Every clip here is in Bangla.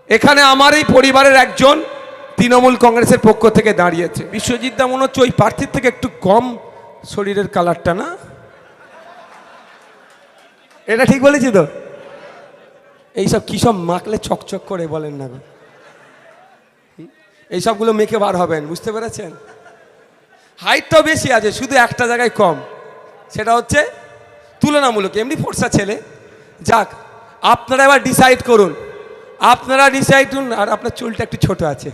এখানে আমারই পরিবারের একজন তৃণমূল কংগ্রেসের পক্ষ থেকে দাঁড়িয়েছে। বিশ্বজিৎ দা মনে হচ্ছে ওই প্রার্থীর থেকে একটু কম শরীরের কালারটা, না? এটা ঠিক বলেছি তো? এইসব কী সব মাখলে চকচক করে বলেন না গো, এইসবগুলো মেখে বার হবেন, বুঝতে পেরেছেন? হাইটটাও বেশি আছে, শুধু একটা জায়গায় কম, সেটা হচ্ছে তুলনামূলক এমনি ফর্সা ছেলে। যাক, আপনারা এবার ডিসাইড করুন, আপনারা ডিসাইড করুন। আর আপনার চুলটা একটু ছোট আছে।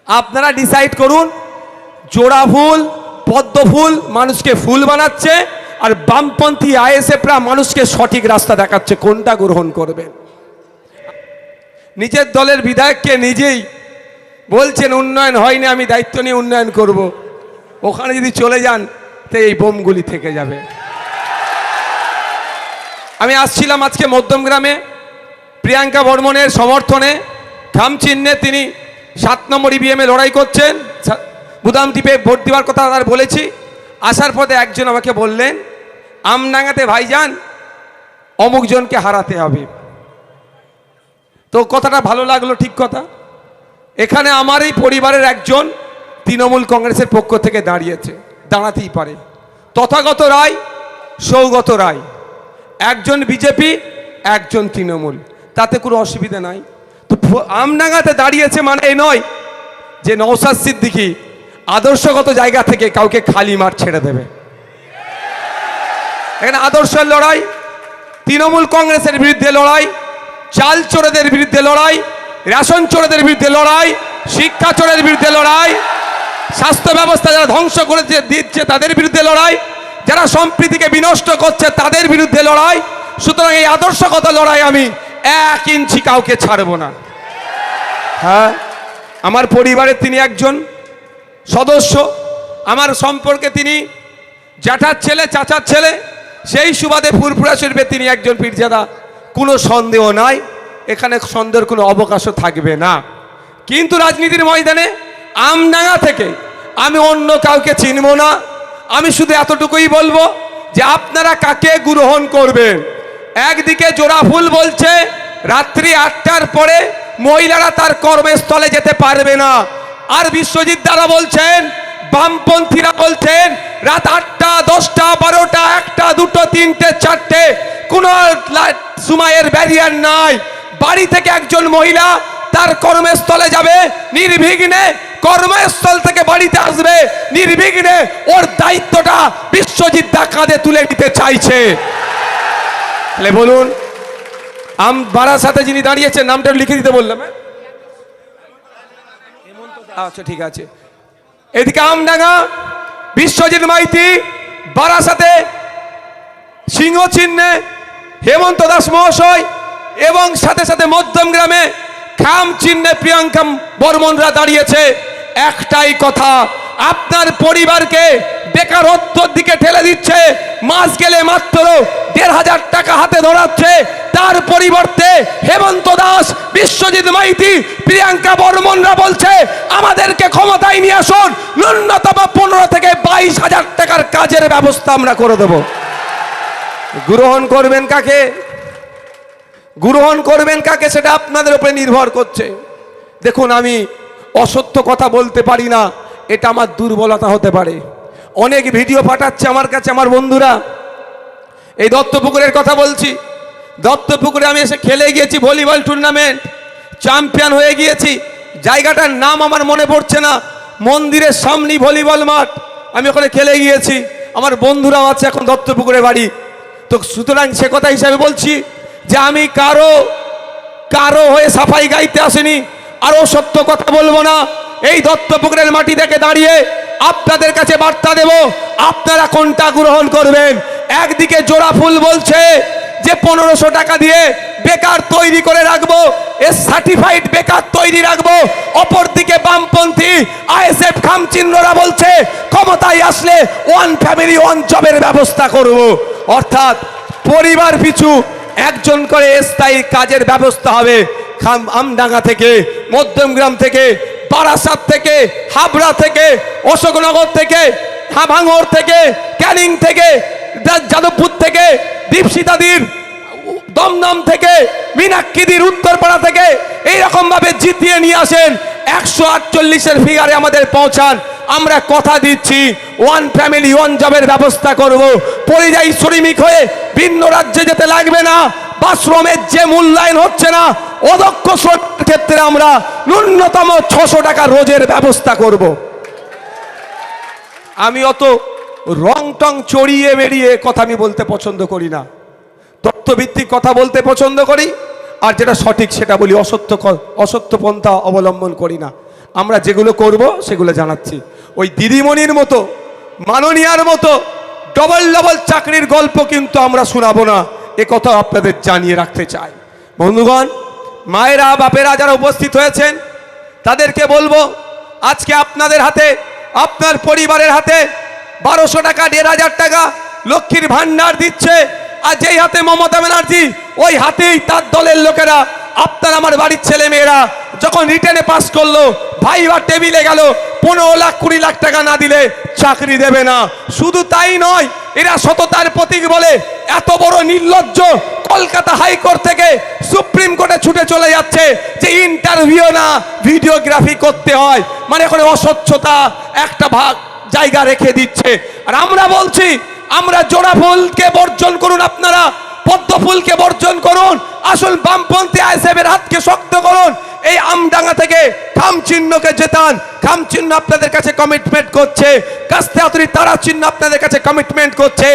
আপনারা ডিসাইড করুন, জোড়া ফুল পদ্ম ফুল মানুষকে ফুল বানাচ্ছে, আর বামপন্থী আইএসএফরা মানুষকে সঠিক রাস্তা দেখাচ্ছে, কোনটা গ্রহণ করবেন? নিজের দলের বিধায়ককে নিজেই বলছেন উন্নয়ন হয়নি, আমি দায়িত্ব নিয়ে উন্নয়ন করব। ওখানে যদি চলে যান তো এই বোমগুলি থেকে যাবে। আমি আসছিলাম আজকে মধ্যমগ্রামে প্রিয়াঙ্কা বর্মনের সমর্থনে, খাম চিহ্নে তিনি 7 নম্বর ইভিএমে লড়াই করছেন। বুদাম দ্বীপে ভোট দেওয়ার কথা আর বলেছি। আসার পথে একজন আমাকে বললেন, আমডাঙ্গাতে ভাইজান অমুকজনকে হারাতে হবে। তো কথাটা ভালো লাগলো, ঠিক কথা। এখানে আমারই পরিবারের একজন তৃণমূল কংগ্রেসের পক্ষ থেকে দাঁড়িয়েছে, দাঁড়াতেই পারে। তথাগত রায়, সৌগত রায়, একজন বিজেপি একজন তৃণমূল, তাতে কোনো অসুবিধা নাই। তো আমডাঙ্গাতে দাঁড়িয়েছে মানে এই নয় যে নওশাদ সিদ্দিকী আদর্শগত জায়গা থেকে কাউকে খালি মাঠ ছেড়ে দেবে। এখানে আদর্শের লড়াই, তৃণমূল কংগ্রেসের বিরুদ্ধে লড়াই, চাল চোরেদের বিরুদ্ধে লড়াই, রেশন চোরেদের বিরুদ্ধে লড়াই, শিক্ষা চোরের বিরুদ্ধে লড়াই, স্বাস্থ্য ব্যবস্থা যারা ধ্বংস করে দিচ্ছে তাদের বিরুদ্ধে লড়াই, যারা সম্প্রীতিকে বিনষ্ট করছে তাদের বিরুদ্ধে লড়াই। সুতরাং এই আদর্শগত লড়াই আমি 1 ইঞ্চি কাউকে ছাড়ব না। হ্যাঁ, আমার পরিবারের তিনি একজন সদস্য, আমার সম্পর্কে তিনি জ্যাঠার ছেলে, চাচার ছেলে, সেই সুবাদে ফুরফুরা শরীফে তিনি একজন পীরজাদা, কোনো সন্দেহ নাই, এখানে সন্দেহের কোনো অবকাশও থাকবে না। কিন্তু রাজনীতির ময়দানে আমডাঙ্গা থেকে আমি অন্য কাউকে চিনব না। আমি শুধু এতটুকুই বলবো যে আপনারা কাকে গ্রহণ করবেন। একদিকে জোড়া ফুল বলছে রাত্রি 8টার পরে মহিলারা তার কর্মস্থলে যেতে পারবে না, আর বিশ্বজিৎ দ্বারা বলছেন, বামপন্থীরা বলছেন রাত 8টা, 10টা, 12টা, 1টা, 2টো, 3টে, 4টে কোনো সময়ের ব্যারিয়ার নাই। বাড়ি থেকে একজন মহিলা তার কর্মস্থলে যাবে নির্বিঘ্নে, কর্মস্থল থেকে বাড়িতে আসবে নির্বিঘ্নে। ওর দায়িত্বটা বিশ্বজিৎ দা কাঁধে তুলে নিতে চাইছে। তাহলে বলুন, বারাসাতে যিনি দাঁড়িয়েছেন, নামটা লিখে দিতে বললাম। আচ্ছা, ঠিক আছে। এদিকে আমডাঙ্গা বিশ্বজিৎ মাইতি, বারাসাতে সিংহ চিহ্নে হেমন্ত দাস মহাশয়, এবং সাথে সাথে মধ্যমগ্রামে খাম চিহ্নে প্রিয়াঙ্কা বর্মনরা দাঁড়িয়েছে। একটাই কথা, আপনার পরিবারকে বেকারত্বের দিকে ঠেলে দিচ্ছে। মাস গেলে মাত্র 1,500 টাকা হাতে ধরাচ্ছে, তার পরিবর্তে হেমন্ত দাস, বিশ্বজিৎ মাইতি, প্রিয়াঙ্কা বর্মনরা বলছে আমাদেরকে ক্ষমতায় নিয়ে আসুন, ন্যূনতম 15 থেকে 22,000 টাকার কাজের ব্যবস্থা আমরা করে দেব। গ্রহণ করবেন কাকে? গ্রহণ করবেন কাকে সেটা আপনাদের উপরে নির্ভর করছে। দেখুন, আমি অসত্য কথা বলতে পারি না, এটা আমার দুর্বলতা হতে পারে। অনেক ভিডিও পাঠাচ্ছে আমার কাছে আমার বন্ধুরা। এই দত্তপুকুরের কথা বলছি, দত্তপুকুরে আমি এসে খেলে গিয়েছি ভলিবল টুর্নামেন্ট, চ্যাম্পিয়ন হয়ে গিয়েছি। জায়গাটার নাম আমার মনে পড়ছে না, মন্দিরের সামনে ভলিবল মাঠ, আমি ওখানে খেলে গিয়েছি। আমার বন্ধুরাও আছে এখন দত্তপুকুরে বাড়ি। তো সুতরাং সে কথা হিসাবে বলছি যে আমি কারো হয়ে সাফাই গাইতে আসেনি, আরও সত্য কথা বলবো না। এই দত্তপুকুরের মাটি থেকে দাঁড়িয়ে আপনাদের কাছে বার্তা দেব, আপনারা কোনটা গ্রহণ করবেন। একদিকে জোড়া ফুল বলছে যে 1500 টাকা দিয়ে বেকার তৈরি করে রাখবো, সার্টিফাইড বেকার তৈরি রাখবো। অপরদিকে বামপন্থী আইএসএফ খামচিহ্নরা বলছে ক্ষমতায় আসলে 1 ফ্যামিলি 1 জবের ব্যবস্থা করব। অর্থাৎ পরিবার পিছু একজন করে স্থায়ী কাজের ব্যবস্থা হবে। আমডাঙ্গা থেকে, মধ্যমগ্রাম থেকে, বারাসাত থেকে, হাবড়া থেকে, অশোকনগর থেকে, ভাঙড় থেকে, ক্যানিং থেকে, যাদবপুর থেকে, দীপশিতাদির দমদম থেকে, মীনাক্ষীদির উত্তরপাড়া থেকে এইরকম ভাবে জিতিয়ে নিয়ে আসেন, 148-এর ফিগারে আমাদের পৌঁছান। আমরা কথা দিচ্ছি ওয়ান ফ্যামিলি ওয়ান জবের ব্যবস্থা করব। পরিযায়ী শ্রমিক হয়ে ভিন্ন রাজ্যে যেতে লাগবে না। বাথরুমের যে মূল্যায়ন হচ্ছে না, অদক্ষ শ্রমিকের ক্ষেত্রে আমরা ন্যূনতম 600 টাকা রোজের ব্যবস্থা করব। আমি অত রং টং চড়িয়ে বেরিয়ে কথা আমি বলতে পছন্দ করি না, তথ্যভিত্তিক কথা বলতে পছন্দ করি, আর যেটা সঠিক সেটা বলি, অসত্য পন্থা অবলম্বন করি না। আমরা যেগুলো করব সেগুলো জানাচ্ছি। ওই দিদিমণির মতো, মাননীয়ার মতো ডবল ডবল চাকরির গল্প কিন্তু আমরা শোনাবো না, এ কথা আপনাদের জানিয়ে রাখতে চাই। বন্ধুগণ, মায়েরা বাপেরা যারা উপস্থিত হয়েছেন তাদেরকে বলবো, আজকে আপনাদের হাতে, আপনার পরিবারের হাতে 1200 টাকা, 1500 টাকা লক্ষ্মীর ভান্ডার দিচ্ছে। আর যেই হাতে মমতা ব্যানার্জি, ওই হাতেই তার দলের লোকেরা, আপনার আমার বাড়ির ছেলে মেয়েরা যখন রিটেনে পাস করলো, ভাইবা টেবিলে গেল, 15 লাখ 20 লাখ টাকা না দিলে চাকরি দেবে না। শুধু তাই নয়, এরা সততার প্রতীক বলে এত বড় নির্লজ্জ, কলকাতা হাইকোর্ট থেকে সুপ্রিম কোর্টে ছুটে চলে যাচ্ছে যে ইন্টারভিউ না ভিডিওগ্রাফি করতে হয়, মানে এখন অস্বচ্ছতা একটা জায়গা রেখে দিচ্ছে। আর আমরা বলছি, আমরা জোড়া ফুলকে বর্জন করুন, আপনারা পদ্ম ফুলকে বর্জন করুন, আসল বামপন্থী আইএসএফের হাতকে শক্ত করুন, এই আমডাঙ্গা থেকে খাম চিহ্নকে জেতান। খাম চিহ্ন আপনাদের কাছে কমিটমেন্ট করছে, কাস্তে হাতুড়ি তারা চিহ্ন আপনাদের কাছে কমিটমেন্ট করছে,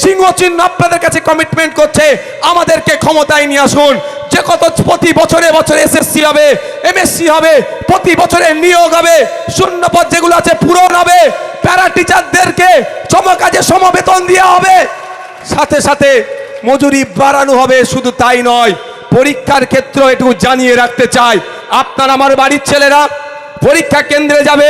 সিংহ চিহ্ন আপনাদের কাছে কমিটমেন্ট করছে। আমাদেরকে ক্ষমতায় নিয়ে আসুন। যে কত প্রতি বছরে বছরে এসএসসি হবে, এমএসসি হবে, প্রতি বছরে নিয়োগ হবে, শূন্য পদ যেগুলো আছে পূরণ হবে, প্যারা টিচারদেরকে সমকাজে সমবেতন দেওয়া হবে, সাথে সাথে মজুরি বাড়ানো হবে। শুধু তাই নয়, পরীক্ষার ক্ষেত্রে এটুকু জানিয়ে রাখতে চাই, আপনার আমার বাড়ির ছেলেরা পরীক্ষা কেন্দ্রে যাবে,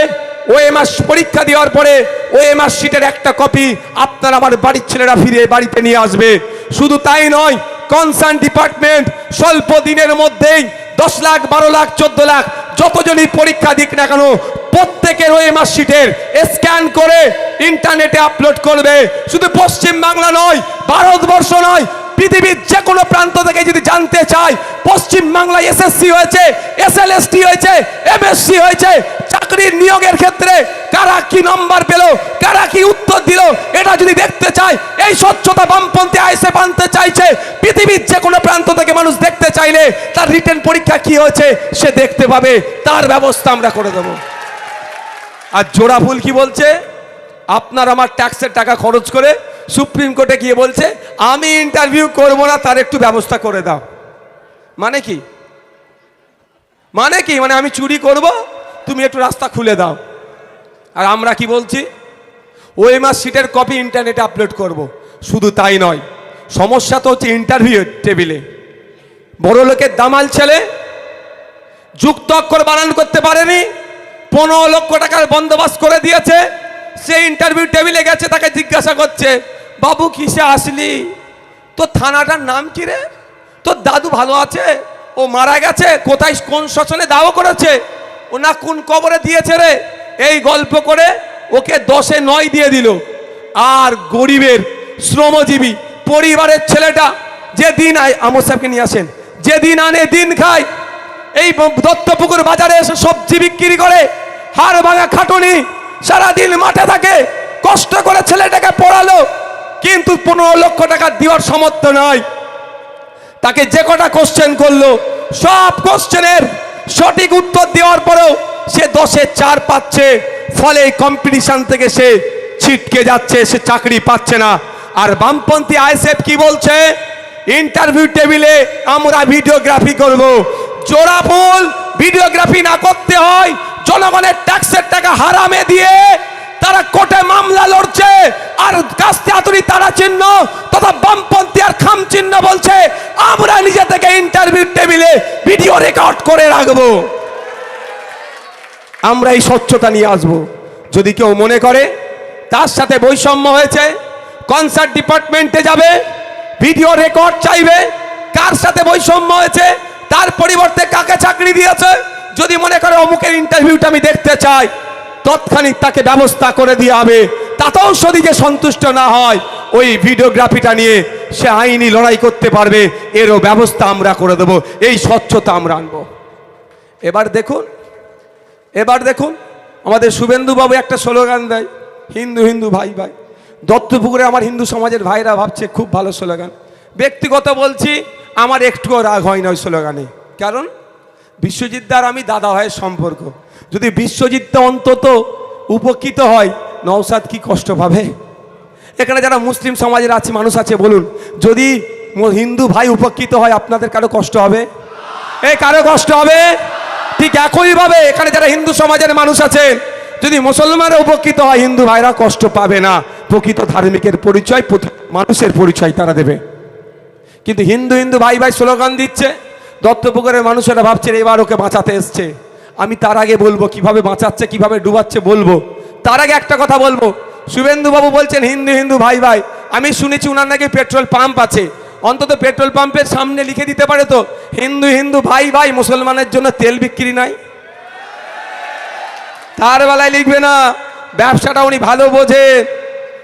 ওএমআর পরীক্ষা দেওয়ার পরে ওএমআর শিটের একটা কপি আপনার আমার বাড়ির ছেলেরা ফিরে বাড়িতে নিয়ে আসবে। শুধু তাই নয়, কনসার্ন ডিপার্টমেন্ট স্বল্প দিনের মধ্যেই 10 লাখ 12 লাখ 14 লাখ যতজনই পরীক্ষা দিক না কেন, প্রত্যেকের ওএমআর শিটের স্ক্যান করে ইন্টারনেটে আপলোড করবে। শুধু পশ্চিম বাংলা নয়, ভারতবর্ষ নয়, পৃথিবীর যে কোনো প্রান্ত থেকে যদি জানতে চাই পশ্চিম বাংলায় এসএসসি হয়েছে, এসএলএসটি হয়েছে, এমএসসি হয়েছে, চাকরির নিয়োগের ক্ষেত্রে কারা কি নম্বর পেল, কারা কি উত্তর দিল, এটা যদি দেখতে চাই, এই স্বচ্ছতা বামপন্থী আইএসএফ আনতে চাইছে। পৃথিবীর যে কোনো প্রান্ত থেকে মানুষ দেখতে চাইলে তার রিটেন পরীক্ষা কি হয়েছে সে দেখতে পাবে, তার ব্যবস্থা আমরা করে দেব। আর জোড়া ফুল কি বলছে, আপনার আমার ট্যাক্সের টাকা খরচ করে সুপ্রিম কোর্টে গিয়ে বলছে আমি ইন্টারভিউ করব না, তার একটু ব্যবস্থা করে দাও। মানে কি? মানে আমি চুরি করব, তুমি একটু রাস্তা খুলে দাও। আর আমরা কি বলছি, ওএমআর শিটের কপি ইন্টারনেটে আপলোড করব। শুধু তাই নয়, সমস্যা তো হচ্ছে ইন্টারভিউ টেবিলে বড় লোকের দামাল ছেলে যুক্ত অক্ষর বানান করতে পারেনি, 15 লক্ষ টাকার বন্দোবস্ত করে দিয়েছে। সে ইন্টারভিউ টেবিলে গেছে, তাকে জিজ্ঞাসা করছে, বাবু কিসে আসলি, তোর থানাটার নাম কি রে, তোর দাদু ভালো আছে, ও মারা গেছে, কোথায় কোন শ্মশানে দাহ করেছে, ও না কোন কবরে দিয়েছে রে, এই গল্প করে ওকে 10-এ 9 দিয়ে দিল। আর গরিবের শ্রমজীবী পরিবারের ছেলেটা যেদিন আমর সাহেবকে নিয়ে আসেন, যেদিন আনে দিন খায়, এই দত্তপুকুর বাজারে এসে সবজি বিক্রি করে, হাড় ভাঙা খাটুনি, সারাদিন মাঠে থাকে, কষ্ট করে ছেলেটাকে পড়ালো, কিন্তু 15 লক্ষ টাকা দেওয়ার সামর্থ্য নয়। তাকে যে কটা কোশ্চেন করলো, সব কোশ্চেনের সঠিক উত্তর দেওয়ার পরেও সে 10-এ 4 পাচ্ছে। ফলে কম্পিটিশন থেকে সে ছিটকে যাচ্ছে, সে চাকরি পাচ্ছে না। আর বামপন্থী আইএসএফ কি বলছে, ইন্টারভিউ টেবিলে আমরা ভিডিওগ্রাফি করব। জোড়া ফুল ভিডিওগ্রাফি না করতে হয়, জনগণের ট্যাক্সের টাকা হারামে দিয়ে তারা কোর্টে মামলা লড়ছে। আর কাস্তে হাতুড়ি তারা চিহ্ন তথা বামপন্থী আর খাম চিহ্ন বলছে আমরা নিজে থেকে ইন্টারভিউ টেবিলে ভিডিও রেকর্ড করে রাখবো। আমরা এই স্বচ্ছতা নিয়ে আসবো। যদি কেউ মনে করে তার সাথে বৈষম্য হয়েছে, কনসার্ট ডিপার্টমেন্টে যাবে, ভিডিও রেকর্ড চাইবে, কার সাথে বৈষম্য হয়েছে, তার পরিবর্তে কাকে চাকরি দিয়েছে, যদি মনে করে অমুকের ইন্টারভিউটা আমি দেখতে চাই, তৎক্ষণিক তাকে ব্যবস্থা করে দেওয়া হবে। তাতেও যদি যে সন্তুষ্ট না হয়, ওই ভিডিওগ্রাফিটা নিয়ে সে আইনি লড়াই করতে পারবে, এরও ব্যবস্থা আমরা করে দেব, এই স্বচ্ছতা আমরা আনব। এবার দেখুন আমাদের শুভেন্দুবাবু একটা স্লোগান দেয়, হিন্দু হিন্দু ভাই ভাই। দত্তপুকুরে আমার হিন্দু সমাজের ভাইরা ভাবছে খুব ভালো স্লোগান। ব্যক্তিগত বলছি, আমার একটুও রাগ হয় না ওই স্লোগানে, কারণ বিশ্বজিৎ দার আমি দাদা ভাইয়ের সম্পর্ক। যদি বিশ্বজিৎ অন্তত উপকৃত হয়, নওশাদ কি কষ্ট পাবে? এখানে যারা মুসলিম সমাজের আছে মানুষ আছে, বলুন, যদি হিন্দু ভাই উপকৃত হয় আপনাদের কারো কষ্ট হবে? কারো কষ্ট হবে? ঠিক একইভাবে এখানে যারা হিন্দু সমাজের মানুষ আছে, যদি মুসলমানরা উপকৃত হয় হিন্দু ভাইরা কষ্ট পাবে না। প্রকৃত ধার্মিকের পরিচয় মানুষের পরিচয় তারা দেবে। কিন্তু হিন্দু হিন্দু ভাই ভাই স্লোগান দিচ্ছে, দত্তপুকুরের মানুষেরা ভাবছে এবার ওকে বাঁচাতে এসছে। আমি তার আগে বলবো কিভাবে বাঁচাচ্ছে, কিভাবে ডুবাচ্ছে বলবো। তার আগে একটা কথা বলবো, শুভেন্দুবাবু বলছেন হিন্দু হিন্দু ভাই ভাই। আমি শুনেছি উনার নাকি পেট্রোল পাম্প আছে, অন্তত পেট্রোল পাম্পের সামনে লিখে দিতে পারে তো হিন্দু হিন্দু ভাই ভাই, মুসলমানের জন্য তেল বিক্রি নাই। তার বেলায় লিখবে না, ব্যবসাটা উনি ভালো বোঝে।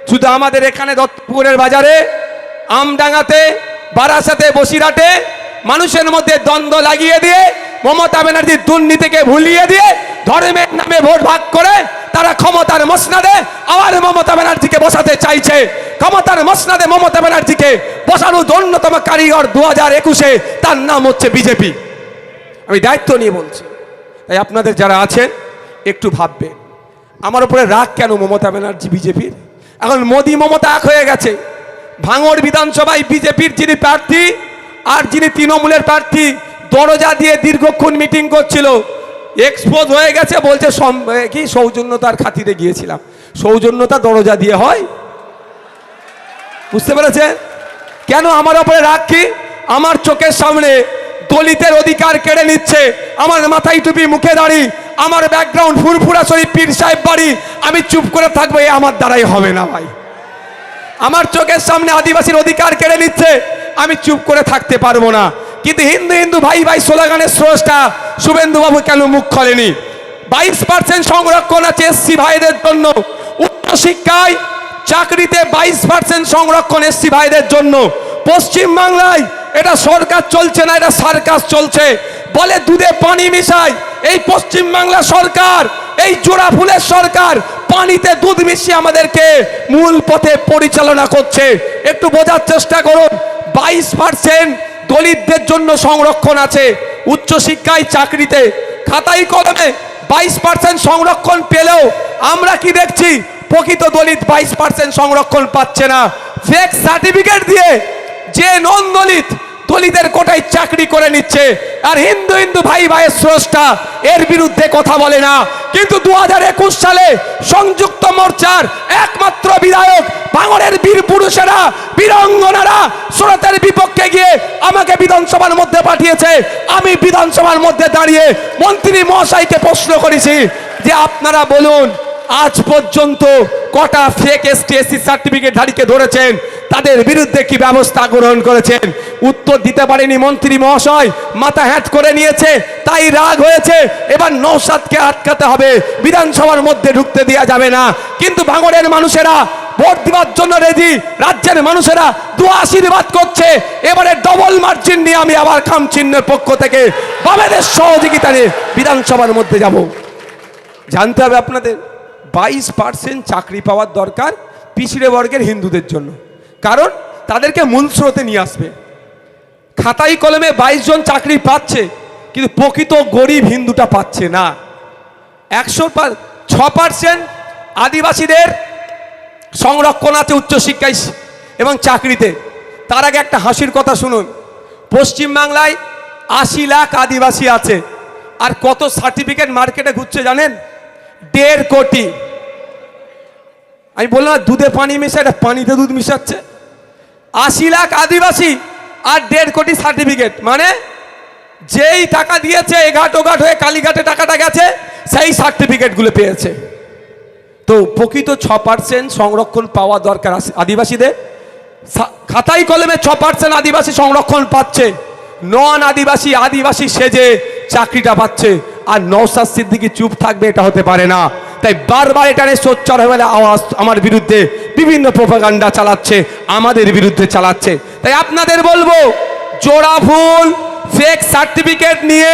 শুধু আমাদের এখানে দত্তপুকুরের বাজারে, আমডাঙ্গাতে, বারাসাতে, বসিরহাটে মানুষের মধ্যে দ্বন্দ্ব লাগিয়ে দিয়ে, মমতা ব্যানার্জির দুর্নীতিকে ভুলিয়ে দিয়ে, ধর্মের নামে ভোট ভাগ করে তারা ক্ষমতার মসনদে আবার মমতা ব্যানার্জিকে বসাতে চাইছে। ক্ষমতার মসনদে মমতা ব্যানার্জিকে বসানোর অন্যতম কারিগর 2021-এ তার নাম হচ্ছে বিজেপি। আমি দায়িত্ব নিয়ে বলছি। তাই আপনাদের যারা আছেন একটু ভাববেন, আমার উপরে রাগ কেন মমতা ব্যানার্জি বিজেপির? এখন মোদি মমতা এক হয়ে গেছে। ভাঙড় বিধানসভায় বিজেপির যিনি প্রার্থী আর যিনি তৃণমূলের প্রার্থী দরজা দিয়ে দীর্ঘক্ষণ মিটিং করছিল, এক্সপোজ হয়ে গেছে। বলছে কি সৌজন্যতার খাতিরে গিয়েছিলাম। সৌজন্যতা দরজা দিয়ে হয়? বুঝতে পেরেছেন কেন আমার উপরে রাগ? কি আমার চোখের সামনে দলিতের অধিকার কেড়ে নিচ্ছে, আমার মাথায় টুপি, মুখে দাড়ি, আমার ব্যাকগ্রাউন্ড ফুরফুরা শরীফ পীর সাহেব বাড়ি, আমি চুপ করে থাকবো? এ আমার দ্বারাই হবে না ভাই। আমার চোখের সামনে আদিবাসীর অধিকার কেড়ে নিচ্ছে, আমি চুপ করে থাকতে পারবো না। কিন্তু হিন্দু হিন্দু ভাই ভাই স্লোগানের স্রষ্টা শুভেন্দুবাবু কেন মুখ খোলেনি? 22% সংরক্ষণ আছে এসসি ভাইদের জন্য। উচ্চ শিক্ষায় চাকরিতে 22% সংরক্ষণ এসসি ভাইদের জন্য। পশ্চিম বাংলায় এটা সরকার চলছে না, এটা সার্কাস চলছে। বলে দুধে পানি মিশায়। এই পশ্চিম বাংলা সরকার, এই জোড়া ফুলের সরকার পানিতে দুধ মিশিয়ে আমাদেরকে মূল পথে পরিচালনা করছে। একটু বোঝার চেষ্টা করুন। 22% দলিতদের জন্য সংরক্ষণ আছে উচ্চশিক্ষায়, চাকরিতে, খাতায় কলমে 22% সংরক্ষণ পেলেও আমরা কি দেখছি? প্রকৃত দলিত 22% সংরক্ষণ পাচ্ছে না। ফেক সার্টিফিকেট দিয়ে যে নন দলিত দলিতের কোটায় চাকরি করে নিচ্ছে, আর হিন্দু হিন্দু ভাই ভাইয়ের স্রষ্টা এর বিরুদ্ধে কথা বলে না। কিন্তু 2021 সালে সংযুক্ত মোর্চার একমাত্র বিধায়ক ভাঙড়ের বীর পুরুষেরা, বীরাঙ্গনারা সুরতের বিপক্ষে গিয়ে আমাকে বিধানসভার মধ্যে পাঠিয়েছে। আমি বিধানসভার মধ্যে দাঁড়িয়ে মন্ত্রী মহাশয়কে প্রশ্ন করেছি যে আপনারা বলুন, আজ পর্যন্ত কটা ফেক এসটি সার্টিফিকেট ধারীকে ধরেছেন, তাদের বিরুদ্ধে কি ব্যবস্থা গ্রহণ করেছেন? উত্তর দিতে পারেনি মন্ত্রী মহাশয়, মাথা হ্যাট করে নিয়েছে, তাই রাগ হয়েছে। এবার নওশাদকে আটকাতে হবে, বিধানসভার মধ্যে ঢুকতে দেওয়া যাবে না। কিন্তু ভাঙড়ের মানুষেরা ভোট দেওয়ার জন্য রেডি, রাজ্যের মানুষেরা দোয়া আশীর্বাদ করছে। এবারে ডবল মার্জিন নিয়ে আমি আবার খাম চিহ্নের পক্ষ থেকে বামেদের সহযোগিতা নিয়ে বিধানসভার মধ্যে যাব। জানতে হবে আপনাদের 22% চাকরি পাওয়ার দরকার পিছিয়ে বর্গের হিন্দুদের জন্য, কারণ তাদেরকে মূল স্রোতে নিয়ে আসবে। খাতায় কলমে 22 জন চাকরি পাচ্ছে, কিন্তু প্রকৃত গরিব হিন্দুটা পাচ্ছে না। 106% আদিবাসীদের সংরক্ষণ আছে উচ্চশিক্ষায় এবং চাকরিতে। তার আগে একটা হাসির কথা শুনুন। পশ্চিমবাংলায় 80 লাখ আদিবাসী আছে, আর কত সার্টিফিকেট মার্কেটে ঘুরছে জানেন? 1.5 কোটি। আমি বললাম না দুধে পানি মিশায়, এটা পানিতে দুধ মিশাচ্ছে। 80 লাখ আদিবাসী আর 1.5 কোটি সার্টিফিকেট, মানে যেই টাকা দিয়েছে এঘাট ওঘাট হয়ে কালীঘাটে টাকাটা গেছে, সেই সার্টিফিকেটগুলো পেয়েছে। তো প্রকৃত 6% সংরক্ষণ পাওয়া দরকার আদিবাসীদের। খাতায় কলমে 6% আদিবাসী সংরক্ষণ পাচ্ছে, নন আদিবাসী আদিবাসী সেজে চাকরিটা পাচ্ছে। আর নওশাদ সিদ্দিকী চুপ থাকবে? এটা হতে পারে না। তাই বারবার এটা নিয়ে সোচ্চার হয়ে আওয়াজ আমার বিরুদ্ধে বিভিন্ন প্রোপাগান্ডা চালাচ্ছে, আমাদের বিরুদ্ধে চালাচ্ছে। তাই আপনাদের বলবো, জোড়া ভুল ফেক সার্টিফিকেট নিয়ে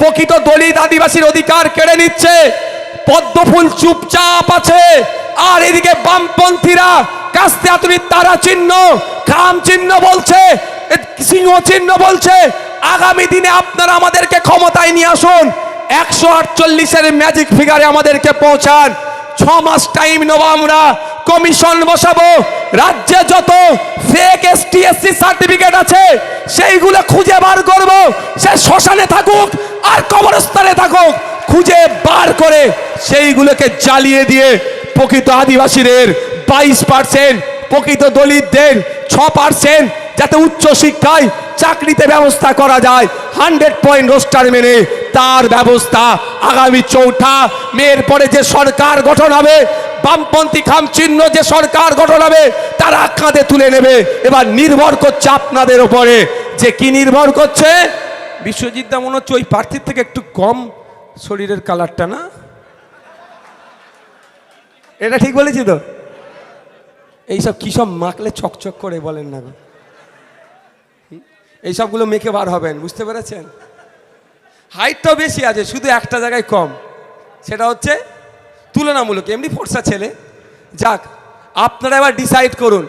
প্রকৃত দলিত আদিবাসীর অধিকার কেড়ে নিচ্ছে। পদ্মফুল চুপচাপ আছে, আর এদিকে বামপন্থীরা কাস্তে হাতুড়ির তারা চিহ্ন, খাম চিহ্ন বলছে, সিংহ চিহ্ন বলছে। আগামী দিনে আপনারা আমাদেরকে ক্ষমতায় নিয়ে আসুন, 148-এর ম্যাজিক ফিগারে আমাদেরকে পৌঁছান। 6 মাস টাইম নেব, আমরা কমিশন বসাবো। রাজ্যে যত ফেক ST/SC সার্টিফিকেট আছে সেইগুলো খুঁজে বার করব। সে শ্মশানে থাকুক আর কবরস্থানে থাকুক, খুঁজে বার করে সেইগুলোকে জ্বালিয়ে দিয়ে প্রকৃত আদিবাসীদের 22%, প্রকৃত দলিতদের 6%, যাতে উচ্চ শিক্ষায় চাকরিতে ব্যবস্থা করা যায় 100 পয়েন্ট রোস্টার মেনে, তার ব্যবস্থা আগামী 4 মের পরে যে সরকার গঠন হবে, বামপন্থী খাম চিহ্ন যে সরকার গঠন হবে, তারা কাঁধে তুলে নেবে। এবার নির্ভর করছে আপনাদের উপরে, যে কি নির্ভর করছে। বিশ্বজিৎ দা মনে হচ্ছে ওই প্রার্থীর থেকে একটু কম শরীরের কালারটা, না? এটা ঠিক বলেছি তো? এইসব কি সব মাখলে চকচক করে বলেন না গো, এইসবগুলো মেখে বার হবেন, বুঝতে পেরেছেন? হাইটটাও বেশি আছে, শুধু একটা জায়গায় কম, সেটা হচ্ছে তুলনামূলক এমনি ফর্সা ছেলে। যাক, আপনারা এবার ডিসাইড করুন,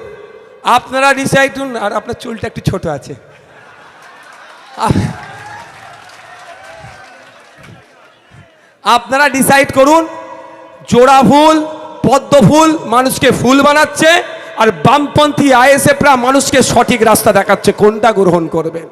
আপনারা ডিসাইড করুন। আর আপনার চুলটা একটু ছোট আছে। আপনারা ডিসাইড করুন, জোড়া ফুল পদ্ম ফুল মানুষকে ফুল বানাচ্ছে, আর বামপন্থী ISFরা মানুষকে সঠিক রাস্তা দেখাচ্ছে, কোনটা গ্রহণ করবেন?